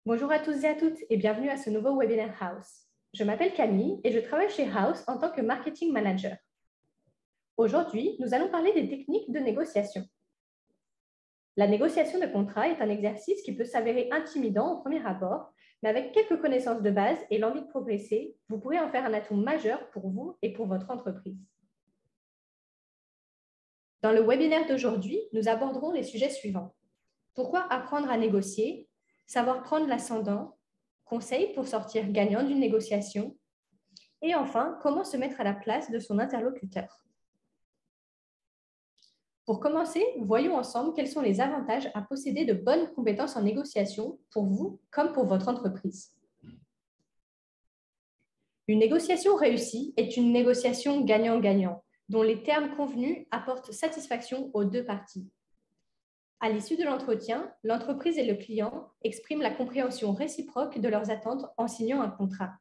Bonjour à tous et à toutes et bienvenue à ce nouveau webinaire House. Je m'appelle Camille et je travaille chez House en tant que marketing manager. Aujourd'hui, nous allons parler des techniques de négociation. La négociation de contrat est un exercice qui peut s'avérer intimidant au premier abord, mais avec quelques connaissances de base et l'envie de progresser, vous pourrez en faire un atout majeur pour vous et pour votre entreprise. Dans le webinaire d'aujourd'hui, nous aborderons les sujets suivants. Pourquoi apprendre à négocier? Savoir prendre l'ascendant? Conseils pour sortir gagnant d'une négociation? Et enfin, comment se mettre à la place de son interlocuteur? Pour commencer, voyons ensemble quels sont les avantages à posséder de bonnes compétences en négociation pour vous comme pour votre entreprise. Une négociation réussie est une négociation gagnant-gagnant, dont les termes convenus apportent satisfaction aux deux parties. À l'issue de l'entretien, l'entreprise et le client expriment la compréhension réciproque de leurs attentes en signant un contrat.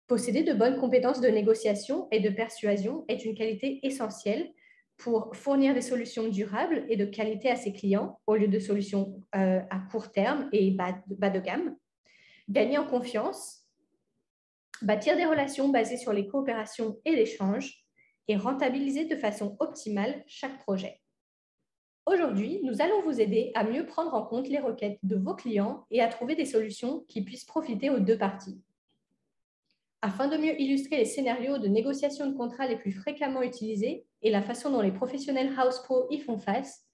Posséder de bonnes compétences de négociation et de persuasion est une qualité essentielle pour fournir des solutions durables et de qualité à ses clients au lieu de solutions à court terme et bas de gamme, gagner en confiance, bâtir des relations basées sur les coopérations et l'échange et rentabiliser de façon optimale chaque projet. Aujourd'hui, nous allons vous aider à mieux prendre en compte les requêtes de vos clients et à trouver des solutions qui puissent profiter aux deux parties. Afin de mieux illustrer les scénarios de négociation de contrats les plus fréquemment utilisés et la façon dont les professionnels House Pro y font face,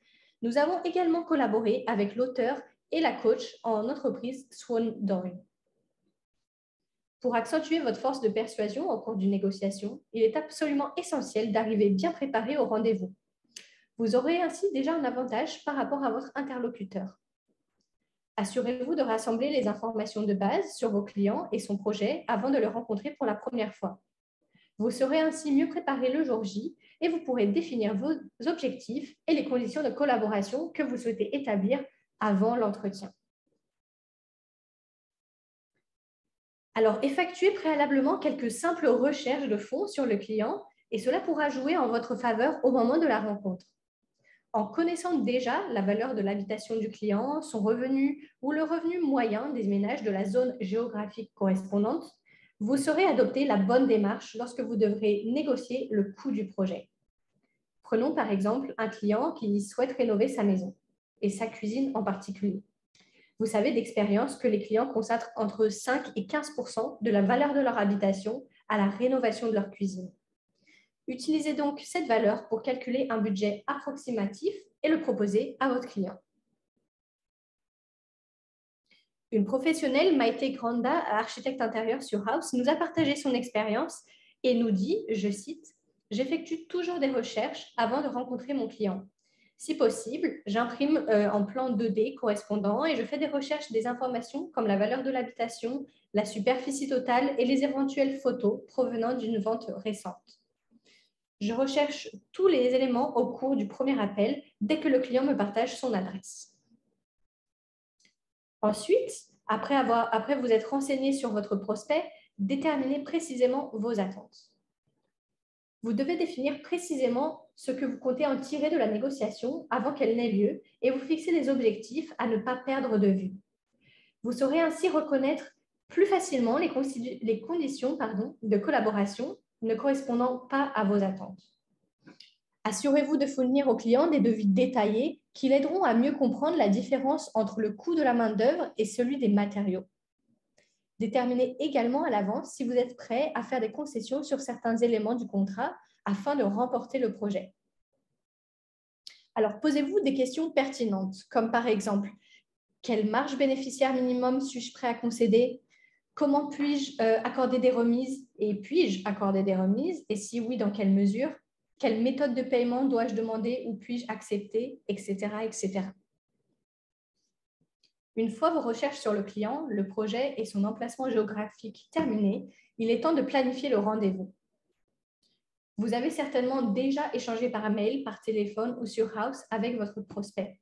nous avons également collaboré avec l'auteur et la coach en entreprise Swan Dorn. Pour accentuer votre force de persuasion au cours d'une négociation, il est absolument essentiel d'arriver bien préparé au rendez-vous. Vous aurez ainsi déjà un avantage par rapport à votre interlocuteur. Assurez-vous de rassembler les informations de base sur vos clients et son projet avant de le rencontrer pour la première fois. Vous serez ainsi mieux préparé le jour J et vous pourrez définir vos objectifs et les conditions de collaboration que vous souhaitez établir avant l'entretien. Alors, effectuez préalablement quelques simples recherches de fond sur le client et cela pourra jouer en votre faveur au moment de la rencontre. En connaissant déjà la valeur de l'habitation du client, son revenu ou le revenu moyen des ménages de la zone géographique correspondante, vous saurez adopter la bonne démarche lorsque vous devrez négocier le coût du projet. Prenons par exemple un client qui souhaite rénover sa maison et sa cuisine en particulier. Vous savez d'expérience que les clients consacrent entre 5 et 15% de la valeur de leur habitation à la rénovation de leur cuisine. Utilisez donc cette valeur pour calculer un budget approximatif et le proposer à votre client. Une professionnelle, Maïté Granda, architecte intérieur sur House, nous a partagé son expérience et nous dit, je cite, « J'effectue toujours des recherches avant de rencontrer mon client. Si possible, j'imprime en plan 2D correspondant et je fais des recherches des informations comme la valeur de l'habitation, la superficie totale et les éventuelles photos provenant d'une vente récente. Je recherche tous les éléments au cours du premier appel dès que le client me partage son adresse. Ensuite, après vous être renseigné sur votre prospect, déterminez précisément vos attentes. Vous devez définir précisément ce que vous comptez en tirer de la négociation avant qu'elle n'ait lieu et vous fixer des objectifs à ne pas perdre de vue. Vous saurez ainsi reconnaître plus facilement les conditions de collaboration ne correspondant pas à vos attentes. Assurez-vous de fournir aux clients des devis détaillés qui l'aideront à mieux comprendre la différence entre le coût de la main-d'œuvre et celui des matériaux. Déterminez également à l'avance si vous êtes prêt à faire des concessions sur certains éléments du contrat afin de remporter le projet. Alors, posez-vous des questions pertinentes, comme par exemple, quelle marge bénéficiaire minimum suis-je prêt à concéder? Comment puis-je accorder des remises? Et puis-je accorder des remises? Et si oui, dans quelle mesure? Quelle méthode de paiement dois-je demander ou puis-je accepter, etc., etc. Une fois vos recherches sur le client, le projet et son emplacement géographique terminés, il est temps de planifier le rendez-vous. Vous avez certainement déjà échangé par mail, par téléphone ou sur House avec votre prospect.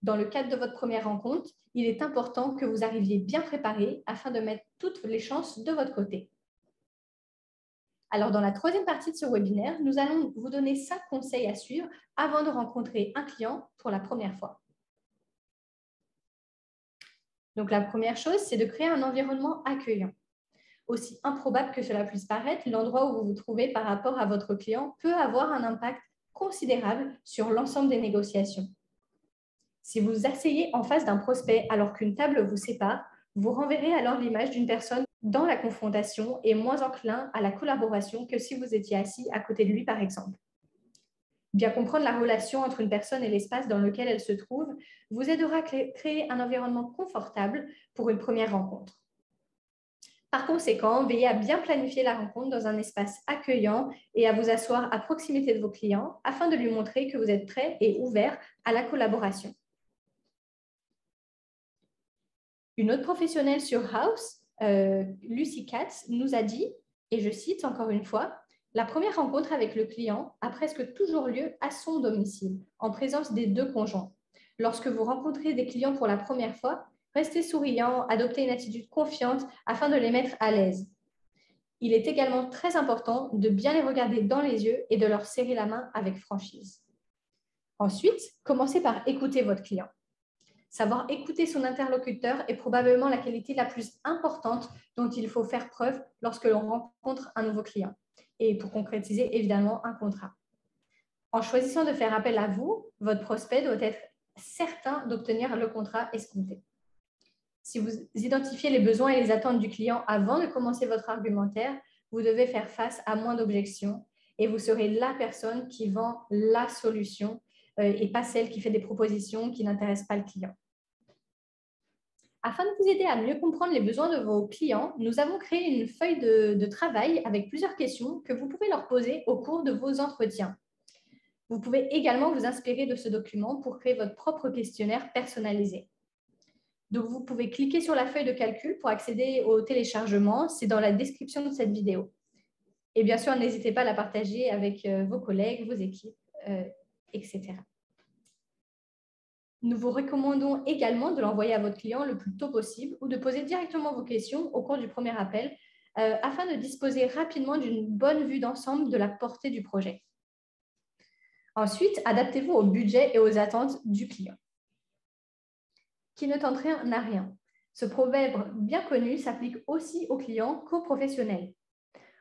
Dans le cadre de votre première rencontre, il est important que vous arriviez bien préparé afin de mettre toutes les chances de votre côté. Alors, dans la troisième partie de ce webinaire, nous allons vous donner 5 conseils à suivre avant de rencontrer un client pour la première fois. Donc, la première chose, c'est de créer un environnement accueillant. Aussi improbable que cela puisse paraître, l'endroit où vous vous trouvez par rapport à votre client peut avoir un impact considérable sur l'ensemble des négociations. Si vous vous asseyez en face d'un prospect alors qu'une table vous sépare, vous renverrez alors l'image d'une personne dans la confrontation et moins enclin à la collaboration que si vous étiez assis à côté de lui, par exemple. Bien comprendre la relation entre une personne et l'espace dans lequel elle se trouve vous aidera à créer un environnement confortable pour une première rencontre. Par conséquent, veillez à bien planifier la rencontre dans un espace accueillant et à vous asseoir à proximité de vos clients afin de lui montrer que vous êtes prêt et ouvert à la collaboration. Une autre professionnelle sur House, Lucy Katz, nous a dit, et je cite encore une fois, « La première rencontre avec le client a presque toujours lieu à son domicile, en présence des deux conjoints. Lorsque vous rencontrez des clients pour la première fois, restez souriant, adoptez une attitude confiante afin de les mettre à l'aise. Il est également très important de bien les regarder dans les yeux et de leur serrer la main avec franchise. Ensuite, commencez par écouter votre client. Savoir écouter son interlocuteur est probablement la qualité la plus importante dont il faut faire preuve lorsque l'on rencontre un nouveau client et pour concrétiser évidemment un contrat. En choisissant de faire appel à vous, votre prospect doit être certain d'obtenir le contrat escompté. Si vous identifiez les besoins et les attentes du client avant de commencer votre argumentaire, vous devez faire face à moins d'objections et vous serez la personne qui vend la solution et pas celle qui fait des propositions qui n'intéressent pas le client. Afin de vous aider à mieux comprendre les besoins de vos clients, nous avons créé une feuille de travail avec plusieurs questions que vous pouvez leur poser au cours de vos entretiens. Vous pouvez également vous inspirer de ce document pour créer votre propre questionnaire personnalisé. Donc, vous pouvez cliquer sur la feuille de calcul pour accéder au téléchargement. C'est dans la description de cette vidéo. Et bien sûr, n'hésitez pas à la partager avec vos collègues, vos équipes, etc. Nous vous recommandons également de l'envoyer à votre client le plus tôt possible ou de poser directement vos questions au cours du premier appel afin de disposer rapidement d'une bonne vue d'ensemble de la portée du projet. Ensuite, adaptez-vous au budget et aux attentes du client. Qui ne tente rien n'a rien. Ce proverbe bien connu s'applique aussi aux clients qu'aux professionnels.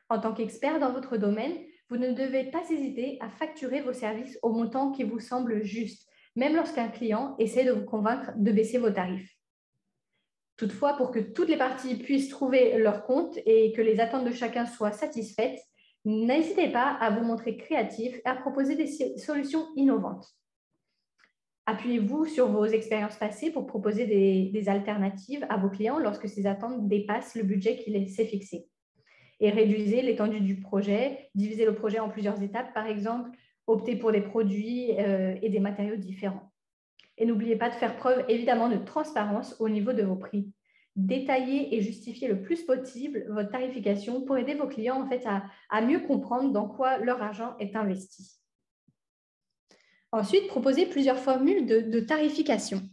En tant qu'expert dans votre domaine, vous ne devez pas hésiter à facturer vos services au montant qui vous semble juste, même lorsqu'un client essaie de vous convaincre de baisser vos tarifs. Toutefois, pour que toutes les parties puissent trouver leur compte et que les attentes de chacun soient satisfaites, n'hésitez pas à vous montrer créatif et à proposer des solutions innovantes. Appuyez-vous sur vos expériences passées pour proposer des alternatives à vos clients lorsque ces attentes dépassent le budget qu'il s'est fixé. Et réduisez l'étendue du projet, divisez le projet en plusieurs étapes, par exemple, optez pour des produits et des matériaux différents. Et n'oubliez pas de faire preuve évidemment de transparence au niveau de vos prix. Détaillez et justifiez le plus possible votre tarification pour aider vos clients en fait, à mieux comprendre dans quoi leur argent est investi. Ensuite, proposez plusieurs formules de tarification.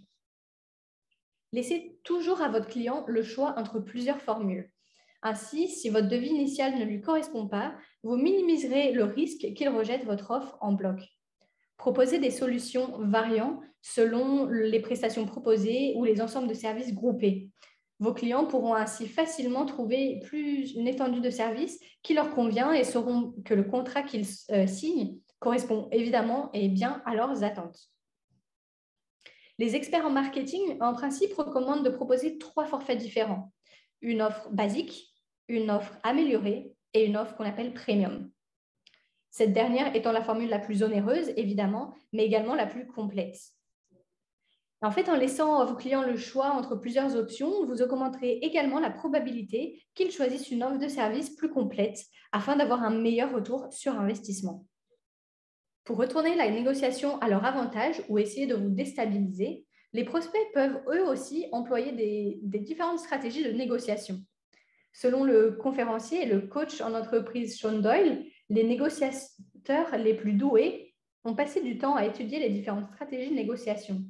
Laissez toujours à votre client le choix entre plusieurs formules. Ainsi, si votre devis initial ne lui correspond pas, vous minimiserez le risque qu'il rejette votre offre en bloc. Proposez des solutions variant selon les prestations proposées ou les ensembles de services groupés. Vos clients pourront ainsi facilement trouver une étendue de services qui leur convient et sauront que le contrat qu'ils signent correspond évidemment et bien à leurs attentes. Les experts en marketing, en principe, recommandent de proposer 3 forfaits différents. Une offre basique, une offre améliorée et une offre qu'on appelle premium. Cette dernière étant la formule la plus onéreuse, évidemment, mais également la plus complète. En fait, en laissant à vos clients le choix entre plusieurs options, vous augmenterez également la probabilité qu'ils choisissent une offre de service plus complète afin d'avoir un meilleur retour sur investissement. Pour retourner la négociation à leur avantage ou essayer de vous déstabiliser, les prospects peuvent eux aussi employer des différentes stratégies de négociation. Selon le conférencier et le coach en entreprise Sean Doyle, les négociateurs les plus doués ont passé du temps à étudier les différentes stratégies de négociation.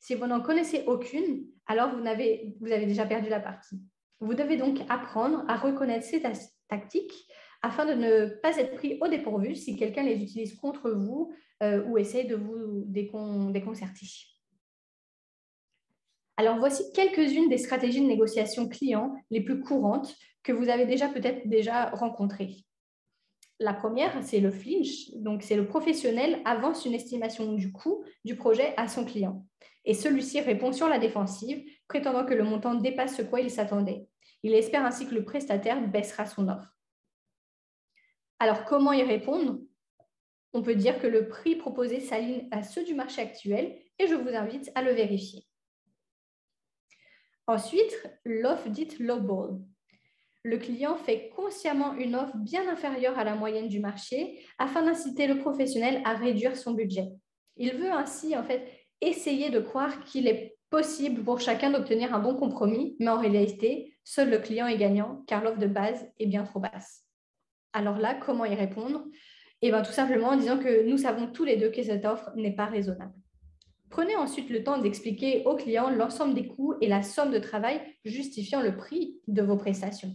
Si vous n'en connaissez aucune, alors vous avez déjà perdu la partie. Vous devez donc apprendre à reconnaître ces tactiques afin de ne pas être pris au dépourvu si quelqu'un les utilise contre vous ou essaie de vous déconcerter. Alors, voici quelques-unes des stratégies de négociation client les plus courantes que vous avez peut-être déjà rencontrées. La première, c'est le flinch. Donc, c'est le professionnel avance une estimation du coût du projet à son client. Et celui-ci répond sur la défensive, prétendant que le montant dépasse ce quoi il s'attendait. Il espère ainsi que le prestataire baissera son offre. Alors, comment y répondre? On peut dire que le prix proposé s'aligne à ceux du marché actuel et je vous invite à le vérifier. Ensuite, l'offre dite lowball. Le client fait consciemment une offre bien inférieure à la moyenne du marché afin d'inciter le professionnel à réduire son budget. Il veut ainsi essayer de croire qu'il est possible pour chacun d'obtenir un bon compromis, mais en réalité, seul le client est gagnant car l'offre de base est bien trop basse. Alors là, comment y répondre? Tout simplement en disant que nous savons tous les deux que cette offre n'est pas raisonnable. Prenez ensuite le temps d'expliquer au client l'ensemble des coûts et la somme de travail justifiant le prix de vos prestations.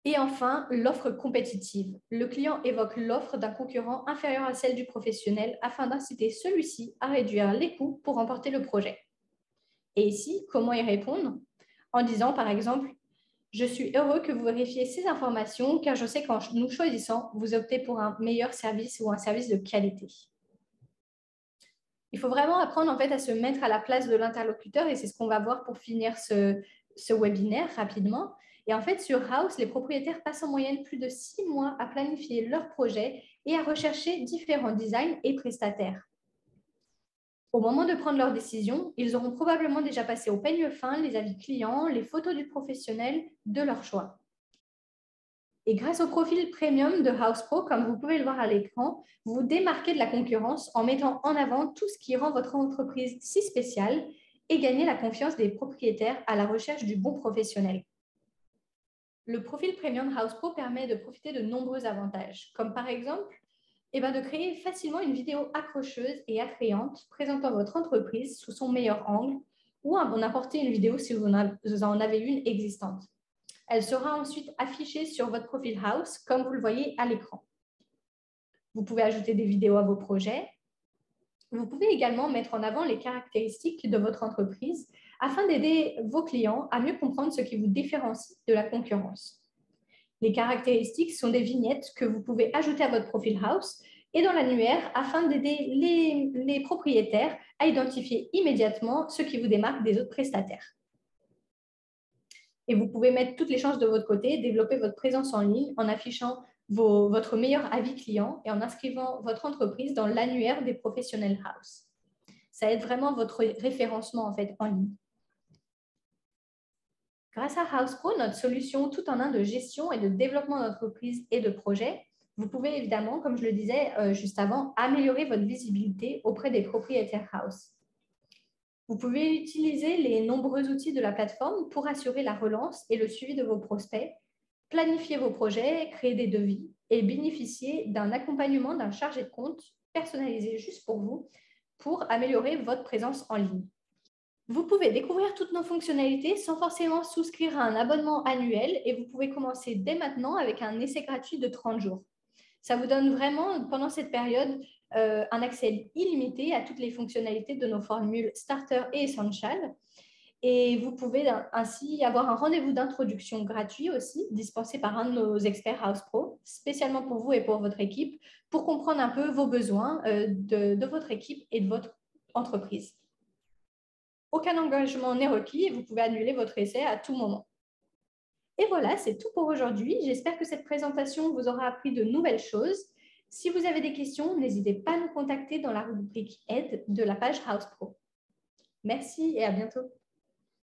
Et enfin, l'offre compétitive. Le client évoque l'offre d'un concurrent inférieur à celle du professionnel afin d'inciter celui-ci à réduire les coûts pour remporter le projet. Et ici, comment y répondre? En disant par exemple, je suis heureux que vous vérifiez ces informations car je sais qu'en nous choisissant, vous optez pour un meilleur service ou un service de qualité. Il faut vraiment apprendre à se mettre à la place de l'interlocuteur et c'est ce qu'on va voir pour finir ce webinaire rapidement. Et sur House, les propriétaires passent en moyenne plus de 6 mois à planifier leur projet et à rechercher différents designs et prestataires. Au moment de prendre leur décision, ils auront probablement déjà passé au peigne fin les avis clients, les photos du professionnel de leur choix. Et grâce au profil premium de House Pro, comme vous pouvez le voir à l'écran, vous vous démarquez de la concurrence en mettant en avant tout ce qui rend votre entreprise si spéciale et gagnez la confiance des propriétaires à la recherche du bon professionnel. Le profil premium House Pro permet de profiter de nombreux avantages, comme par exemple de créer facilement une vidéo accrocheuse et attrayante présentant votre entreprise sous son meilleur angle ou en apporter une vidéo si vous en avez une existante. Elle sera ensuite affichée sur votre profil House, comme vous le voyez à l'écran. Vous pouvez ajouter des vidéos à vos projets. Vous pouvez également mettre en avant les caractéristiques de votre entreprise afin d'aider vos clients à mieux comprendre ce qui vous différencie de la concurrence. Les caractéristiques sont des vignettes que vous pouvez ajouter à votre profil House et dans l'annuaire afin d'aider les propriétaires à identifier immédiatement ce qui vous démarque des autres prestataires. Et vous pouvez mettre toutes les chances de votre côté, développer votre présence en ligne en affichant votre meilleur avis client et en inscrivant votre entreprise dans l'annuaire des professionnels House. Ça aide vraiment votre référencement en ligne. Grâce à House Pro, notre solution tout en un de gestion et de développement d'entreprise et de projet, vous pouvez évidemment, comme je le disais juste avant, améliorer votre visibilité auprès des propriétaires House. Vous pouvez utiliser les nombreux outils de la plateforme pour assurer la relance et le suivi de vos prospects, planifier vos projets, créer des devis et bénéficier d'un accompagnement d'un chargé de compte personnalisé juste pour vous pour améliorer votre présence en ligne. Vous pouvez découvrir toutes nos fonctionnalités sans forcément souscrire à un abonnement annuel et vous pouvez commencer dès maintenant avec un essai gratuit de 30 jours. Ça vous donne vraiment, pendant cette période, un accès illimité à toutes les fonctionnalités de nos formules Starter et Essential. Et vous pouvez ainsi avoir un rendez-vous d'introduction gratuit aussi, dispensé par un de nos experts House Pro, spécialement pour vous et pour votre équipe, pour comprendre un peu vos besoins de votre équipe et de votre entreprise. Aucun engagement n'est requis et vous pouvez annuler votre essai à tout moment. Et voilà, c'est tout pour aujourd'hui. J'espère que cette présentation vous aura appris de nouvelles choses. Si vous avez des questions, n'hésitez pas à nous contacter dans la rubrique Aide de la page House Pro. Merci et à bientôt.